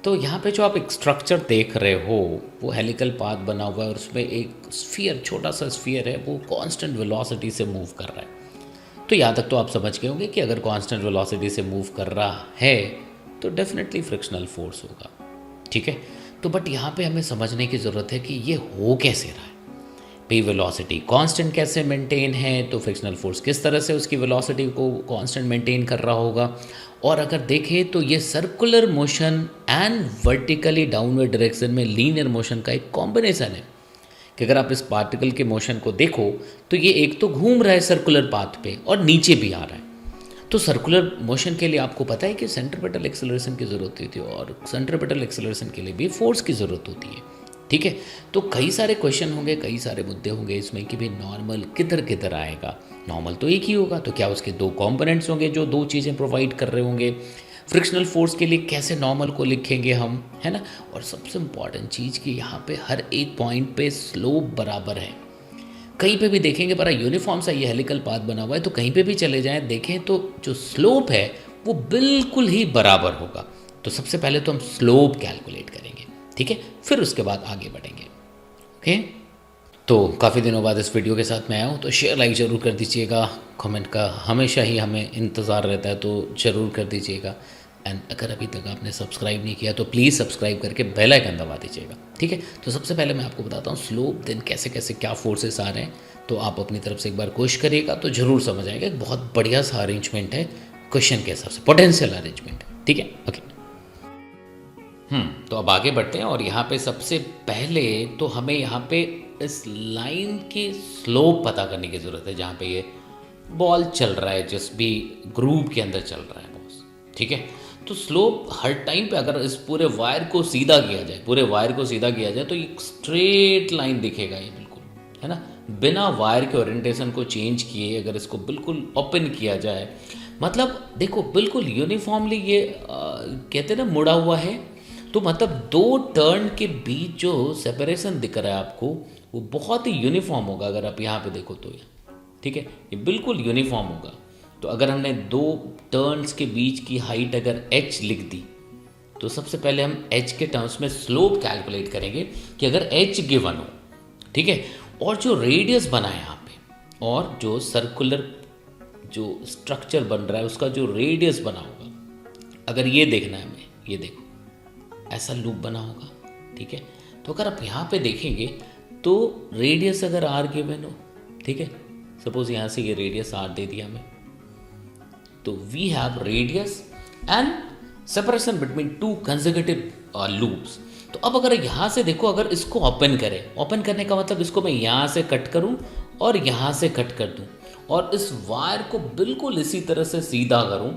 तो यहाँ पे जो आप एक स्ट्रक्चर देख रहे हो वो हेलिकल पाथ बना हुआ है और उसमें एक स्फीयर, छोटा सा स्फीयर है, वो कांस्टेंट वेलोसिटी से मूव कर रहा है। तो यहाँ तक तो आप समझ गए होंगे कि अगर कांस्टेंट वेलोसिटी से मूव कर रहा है तो डेफिनेटली फ्रिक्शनल फोर्स होगा। ठीक है, तो बट यहाँ पे हमें समझने की ज़रूरत है कि ये हो कैसे रहा है। भाई वेलोसिटी कांस्टेंट कैसे मेंटेन है, तो फ्रिक्शनल फोर्स किस तरह से उसकी वेलोसिटी को कांस्टेंट मेंटेन कर रहा होगा। और अगर देखें तो ये circular motion and vertically downward direction में लीनियर मोशन का एक कॉम्बिनेशन है कि अगर आप इस पार्टिकल के मोशन को देखो तो ये एक तो घूम रहा है सर्कुलर पाथ पे और नीचे भी आ रहा है। तो सर्कुलर मोशन के लिए आपको पता है कि सेंट्रीपिटल एक्सेलरेशन की ज़रूरत होती है और सेंट्रीपिटल एक्सेलरेशन के लिए भी फोर्स की ज़रूरत होती है। ठीक है, तो कई सारे क्वेश्चन होंगे, कई सारे मुद्दे होंगे इसमें कि भाई नॉर्मल किधर किधर आएगा। नॉर्मल तो एक ही होगा, तो क्या उसके दो कंपोनेंट्स होंगे जो दो चीज़ें प्रोवाइड कर रहे होंगे। फ्रिक्शनल फोर्स के लिए कैसे नॉर्मल को लिखेंगे हम, है ना। और सबसे इम्पॉर्टेंट चीज़ कि यहाँ पे हर एक पॉइंट पे स्लोप बराबर है। कहीं पे भी देखेंगे बड़ा यूनिफॉर्म सा ये हेलिकल पाथ बना हुआ है, तो कहीं पे भी चले जाएं देखें तो जो स्लोप है वो बिल्कुल ही बराबर होगा। तो सबसे पहले तो हम स्लोप कैलकुलेट करेंगे, ठीक है, फिर उसके बाद आगे बढ़ेंगे। ओके, तो काफ़ी दिनों बाद इस वीडियो के साथ मैं आया हूँ, तो शेयर लाइक ज़रूर कर दीजिएगा। कमेंट का हमेशा ही हमें इंतज़ार रहता है, तो ज़रूर कर दीजिएगा। एंड अगर अभी तक आपने सब्सक्राइब नहीं किया तो प्लीज़ सब्सक्राइब करके बेल आइकन दबा दीजिएगा। ठीक है, तो सबसे पहले मैं आपको बताता हूँ स्लोप दिन कैसे कैसे क्या फोर्सेस आ रहे हैं। तो आप अपनी तरफ से एक बार कोशिश करिएगा तो ज़रूर समझ आएगा। एक बहुत बढ़िया सा अरेंजमेंट है क्वेश्चन के हिसाब से, पोटेंशियल अरेंजमेंट है। ठीक है, ओके। तो अब आगे बढ़ते हैं और यहाँ पे सबसे पहले तो हमें यहाँ पे इस लाइन की स्लोप पता करने की ज़रूरत है जहाँ पे ये बॉल चल रहा है, जिस भी ग्रुप के अंदर चल रहा है बॉस। ठीक है, तो स्लोप हर टाइम पे अगर इस पूरे वायर को सीधा किया जाए, पूरे वायर को सीधा किया जाए तो एक स्ट्रेट लाइन दिखेगा ये बिल्कुल, है ना। बिना वायर के ओरिएंटेशन को चेंज किए अगर इसको बिल्कुल ओपन किया जाए, मतलब देखो बिल्कुल यूनिफॉर्मली ये कहते हैं ना मुड़ा हुआ है, तो मतलब दो टर्न के बीच जो सेपरेशन दिख रहा है आपको वो बहुत ही यूनिफॉर्म होगा। अगर आप यहाँ पे देखो तो ये, ठीक है, ये बिल्कुल यूनिफॉर्म होगा। तो अगर हमने दो टर्न्स के बीच की हाइट अगर h लिख दी तो सबसे पहले हम h के टर्म्स में स्लोप कैलकुलेट करेंगे कि अगर h गिवन हो, ठीक है, और जो रेडियस बना है यहाँ पे और जो सर्कुलर जो स्ट्रक्चर बन रहा है उसका जो रेडियस बना होगा, अगर ये देखना है हमें, ये देखो ऐसा लूप बना होगा। ठीक है, तो अगर आप यहाँ पे देखेंगे तो रेडियस अगर r गिवन हो, ठीक है, सपोज यहाँ से ये रेडियस r दे दिया हमें, तो we have radius and separation between two consecutive loops. तो अब अगर यहाँ से देखो, अगर इसको ओपन करें, ओपन करने का मतलब इसको मैं यहाँ से कट करूँ और यहाँ से कट कर दूँ और इस वायर को बिल्कुल इसी तरह से सीधा करूँ,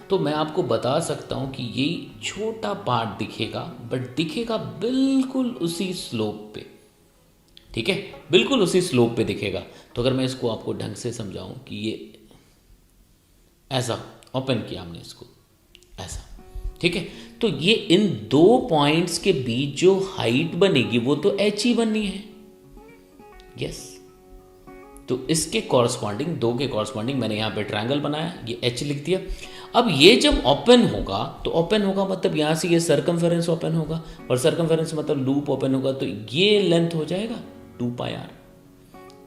तो मैं आपको बता सकता हूँ कि ये छोटा पार्ट दिखेगा, बट दिखेगा बिल्कुल उसी स्लोप पे। ठीक है, बिल्कुल उसी स्लोप पे दिखेगा। तो अगर मैं इसको आपको ढंग से समझाऊं कि ये ऐसा ओपन किया हमने इसको ऐसा, ठीक है, तो ये इन दो पॉइंट्स के बीच जो हाइट बनेगी वो तो h ही बननी है। यस, तो इसके कॉरस्पॉन्डिंग, दो के कॉरस्पॉन्डिंग मैंने यहाँ पे ट्रायंगल बनाया, ये h लिख दिया। अब ये जब ओपन होगा तो ओपन होगा मतलब यहाँ से ये सर्कमफेरेंस ओपन होगा और सर्कमफेरेंस मतलब लूप ओपन होगा, तो ये लेंथ हो जाएगा 2πr।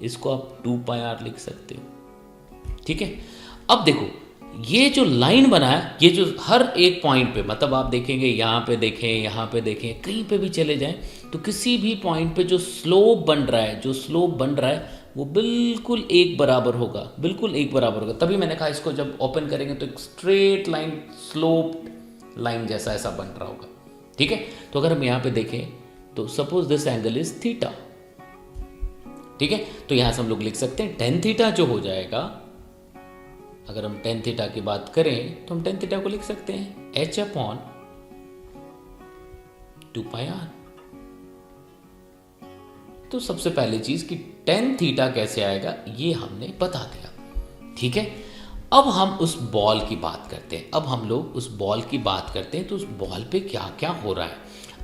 इसको आप 2πr लिख सकते हो। ठीक है, अब देखो ये जो लाइन बना है, ये जो हर एक पॉइंट पे, मतलब आप देखेंगे यहाँ पे देखें, यहाँ पे देखें, कहीं पे भी चले जाएं तो किसी भी पॉइंट पे जो स्लोप बन रहा है, जो स्लोप बन रहा है वो बिल्कुल एक बराबर होगा, बिल्कुल एक बराबर होगा। तभी मैंने कहा इसको जब ओपन करेंगे तो एक स्ट्रेट लाइन, स्लोप लाइन जैसा ऐसा बन रहा होगा। ठीक है, तो अगर हम यहाँ पे देखें तो suppose this angle is theta. ठीक है, तो यहाँ से हम लोग लिख सकते हैं टेन थीटा जो हो जाएगा, अगर हम टेन थीटा की बात करें तो हम टेन थीटा को लिख सकते हैं h/2πr। तो सबसे पहली चीज कि टेन थीटा कैसे आएगा ये हमने बता दिया। ठीक है, अब हम उस बॉल की बात करते हैं। अब हम लोग उस बॉल की बात करते हैं तो उस बॉल पे क्या क्या हो रहा है।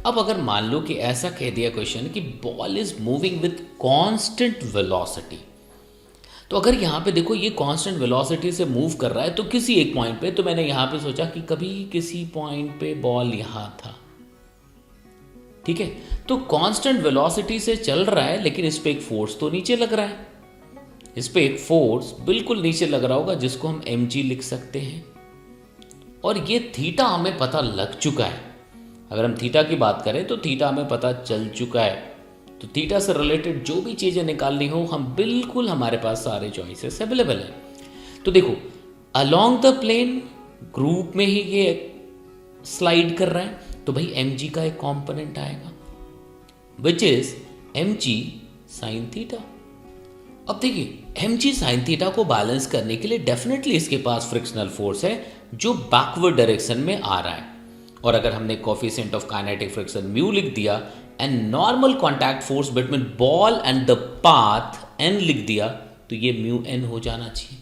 अब अगर मान लो कि ऐसा कह दिया क्वेश्चन कि ball is moving with constant velocity, तो अगर यहाँ पे देखो ये कांस्टेंट वेलोसिटी से मूव कर रहा है तो किसी एक पॉइंट पे, तो मैंने यहाँ पे सोचा कि कभी किसी पॉइंट पे बॉल यहाँ था, ठीक है, तो कांस्टेंट वेलोसिटी से चल रहा है, लेकिन इस पे एक फोर्स तो नीचे लग रहा है, इस पे एक फोर्स बिल्कुल नीचे लग रहा होगा जिसको हम mg लिख सकते हैं। और ये थीटा हमें पता लग चुका है, अगर हम थीटा की बात करें तो थीटा हमें पता चल चुका है। तो थीटा से रिलेटेड जो भी चीज़ें निकालनी हो, हम बिल्कुल, हमारे पास सारे चॉइसेस अवेलेबल हैं। तो देखो, अलोंग द प्लेन ग्रुप में ही ये स्लाइड कर रहा है, तो भाई mg का एक कंपोनेंट आएगा which is mg sine theta. अब देखिए, mg साइन थीटा को बैलेंस करने के लिए डेफिनेटली इसके पास फ्रिक्शनल फोर्स है जो बैकवर्ड डायरेक्शन में आ रहा है। और अगर हमने coefficient of kinetic friction mu लिख दिया and normal contact force between ball and the path n लिख दिया, तो ये म्यू n हो जाना चाहिए।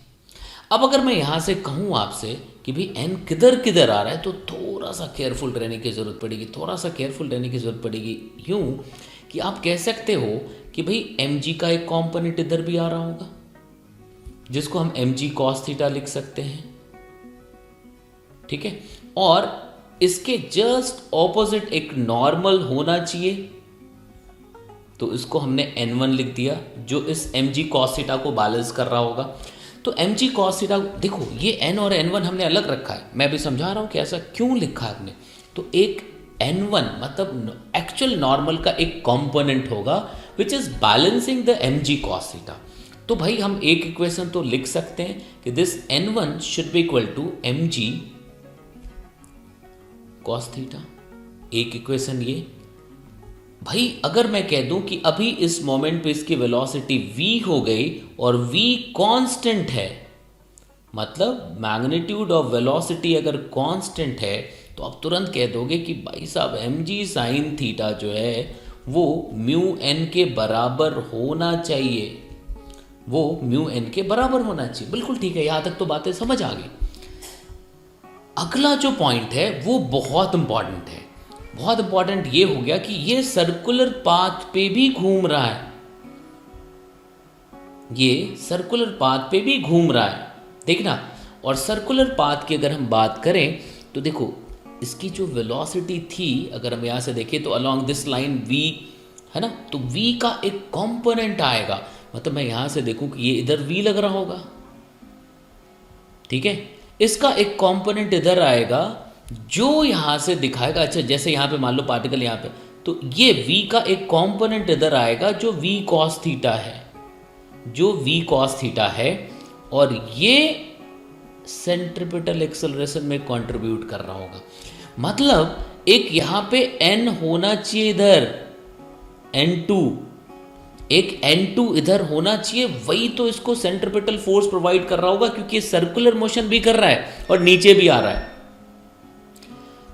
अब अगर मैं यहाँ से कहूँ आपसे कि भाई n किधर किधर आ रहा है, तो थोड़ा सा केयरफुल रहने की ज़रूरत पड़ेगी, थोड़ा सा केयरफुल रहने की ज़रूरत पड़ेगी। यूँ कि आप कह सकते हो कि भाई mg का एक कॉम्पोनेंट इधर भी आ रहा होगा जिसको हम mg cos थीटा लिख सकते हैं, ठीक है, और इसके जस्ट ऑपोजिट एक नॉर्मल होना चाहिए, तो इसको हमने n1 लिख दिया जो इस mg cos थीटा को बैलेंस कर रहा होगा। तो mg cos थीटा, देखो ये n और n1 हमने अलग रखा है, मैं भी समझा रहा हूं कि ऐसा क्यों लिखा है हमने। तो एक n1 मतलब एक्चुअल नॉर्मल का एक कंपोनेंट होगा which is balancing the mg cos theta. तो भाई हम एक इक्वेशन तो लिख सकते हैं कि this n1 should be equal to mg cos theta, एक इक्वेशन ये। भाई अगर मैं कह दूं कि अभी इस मोमेंट पे इसकी वेलोसिटी v हो गई और v कांस्टेंट है, मतलब मैग्नीट्यूड ऑफ वेलोसिटी अगर कांस्टेंट है, तो आप तुरंत कह दोगे कि भाई साहब mg साइन थीटा जो है वो म्यू n के बराबर होना चाहिए, वो म्यू n के बराबर होना चाहिए। बिल्कुल ठीक है, यहां तक तो बातें समझ आ गई। अगला जो पॉइंट है वो बहुत इंपॉर्टेंट है, बहुत इंपॉर्टेंट ये हो गया कि ये सर्कुलर पाथ पे भी घूम रहा है, ये सर्कुलर पाथ पे भी घूम रहा है, देखना। और सर्कुलर पाथ की अगर हम बात करें तो देखो, इसकी जो वेलोसिटी थी अगर हम यहां से देखें तो अलोंग दिस लाइन v है ना, तो v का एक कंपोनेंट आएगा, मतलब मैं यहां से देखूं कि ये इधर v लग रहा होगा, ठीक है, इसका एक कंपोनेंट इधर आएगा जो यहां से दिखाएगा। अच्छा, जैसे यहां पे मान लो पार्टिकल यहां पे, तो ये v का एक कंपोनेंट इधर आएगा जो v cos थीटा है, जो v cos थीटा है, और ये सेंट्रीपिटल एक्सेलरेशन में कंट्रीब्यूट कर रहा होगा। मतलब एक यहां पे n होना चाहिए इधर, n2, एक n2 इधर होना चाहिए, वही तो इसको सेंट्रीपिटल फोर्स प्रोवाइड कर रहा होगा, क्योंकि ये सर्कुलर मोशन भी कर रहा है और नीचे भी आ रहा है,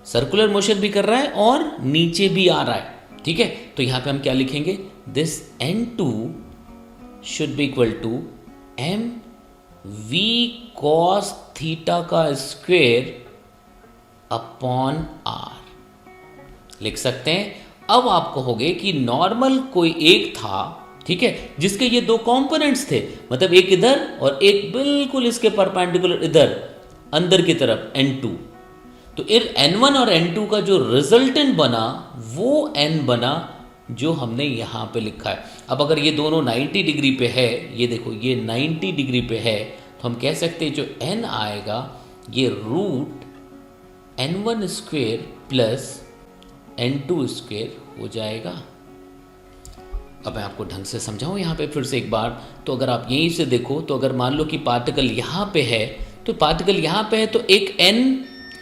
सर्कुलर मोशन भी कर रहा है और नीचे भी आ रहा है, ठीक है। तो यहां पे हम क्या लिखेंगे, this n2 should be equal to m v cos theta का स्क्वायर अपॉन r लिख सकते हैं। अब आप कहोगे कि नॉर्मल कोई एक था, ठीक है, जिसके ये दो कंपोनेंट्स थे, मतलब एक इधर और एक बिल्कुल इसके परपेंडिकुलर इधर अंदर की तरफ n2, तो n1 और n2 का जो रिजल्टेंट बना वो n बना जो हमने यहाँ पे लिखा है। अब अगर ये दोनों 90 डिग्री पे है, ये देखो ये 90 डिग्री पे है, तो हम कह सकते हैं जो n आएगा ये root n1 square plus n2 square हो जाएगा। अब मैं आपको ढंग से समझाऊं यहाँ पे फिर से एक बार, तो अगर आप यहीं से देखो, तो अगर मान लो कि पार्टिकल यहाँ पे है, तो पार्टिकल यहाँ पे है, तो एक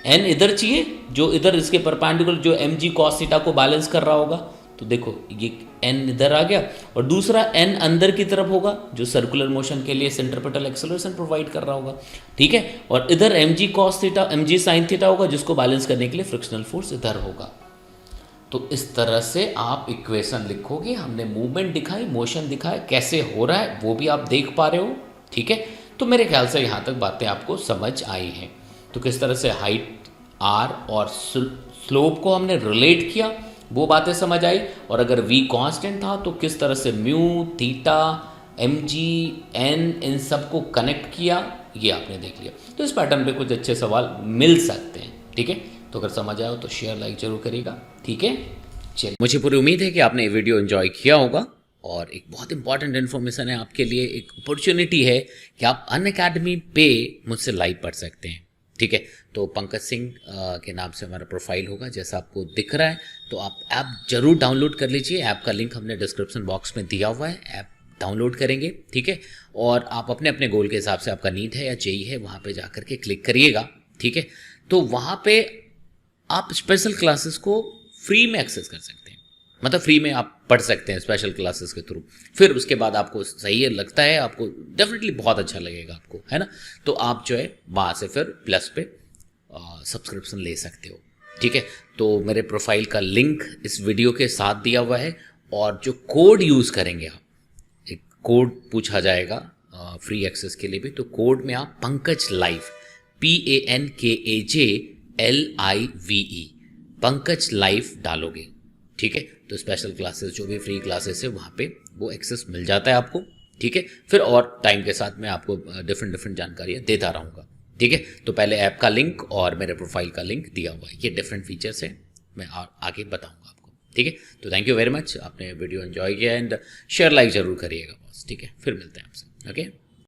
n इधर चाहिए जो इधर इसके परपेंडिकुलर जो mg cos थीटा को बैलेंस कर रहा होगा, तो देखो ये n इधर आ गया, और दूसरा n अंदर की तरफ होगा जो सर्कुलर मोशन के लिए सेंट्रीपिटल एक्सेलरेशन प्रोवाइड कर रहा होगा, ठीक है, और इधर mg cos theta mg sin theta होगा जिसको बैलेंस करने के लिए फ्रिक्शनल फोर्स इधर होगा। तो इस तरह से आप इक्वेशन लिखोगे। हमने मूवमेंट दिखाई, मोशन दिखाया, कैसे हो रहा है वो भी आप देख पा रहे हो, ठीक है। तो मेरे ख्याल से यहाँ तक बातें आपको समझ आई हैं। तो किस तरह से हाइट r और स्लोप को हमने रिलेट किया वो बातें समझ आई, और अगर v कांस्टेंट था तो किस तरह से म्यू, थीटा, mg, n इन सब को कनेक्ट किया, ये आपने देख लिया। तो इस पैटर्न पे कुछ अच्छे सवाल मिल सकते हैं, ठीक है। तो अगर समझ आए तो शेयर लाइक जरूर करिएगा, ठीक है। चलिए, मुझे पूरी उम्मीद है कि आपने ये वीडियो एंजॉय किया होगा और एक बहुत इंपॉर्टेंट इन्फॉर्मेशन है आपके लिए, एक अपॉर्चुनिटी है कि आप अनअकैडमी पे मुझसे लाइव पढ़ सकते हैं। ठीक है, तो पंकज सिंह के नाम से हमारा प्रोफाइल होगा जैसा आपको दिख रहा है। तो आप ऐप जरूर डाउनलोड कर लीजिए, ऐप का लिंक हमने डिस्क्रिप्शन बॉक्स में दिया हुआ है, ऐप डाउनलोड करेंगे। ठीक है, और आप अपने अपने गोल के हिसाब से, आपका नीट है या जेई है, वहाँ पे जा करके क्लिक करिएगा। ठीक है, तो वहाँ पे आप स्पेशल क्लासेस को फ्री में एक्सेस कर सकते हैं, मतलब फ्री में आप पढ़ सकते हैं स्पेशल क्लासेस के थ्रू। फिर उसके बाद आपको सही है लगता है, आपको डेफिनेटली बहुत अच्छा लगेगा आपको, है ना, तो आप जो है वहाँ से फिर प्लस पे सब्सक्रिप्शन ले सकते हो। ठीक है, तो मेरे प्रोफाइल का लिंक इस वीडियो के साथ दिया हुआ है, और जो कोड यूज़ करेंगे आप, एक कोड पूछा जाएगा फ्री एक्सेस के लिए भी, तो कोड में आप Pankaj live PANKAJLIVE Pankaj live डालोगे। ठीक है, तो स्पेशल क्लासेस जो भी फ्री क्लासेस है वहाँ पे वो एक्सेस मिल जाता है आपको। ठीक है, फिर और टाइम के साथ मैं आपको डिफरेंट जानकारियाँ देता रहूँगा। ठीक है, तो पहले ऐप का लिंक और मेरे प्रोफाइल का लिंक दिया हुआ है, ये डिफरेंट फीचर्स है, मैं आगे बताऊँगा आपको। ठीक है, तो थैंक यू वेरी मच, आपने वीडियो एंजॉय किया एंड शेयर लाइक जरूर करिएगा बॉस। ठीक है, फिर मिलते हैं आपसे। ओके।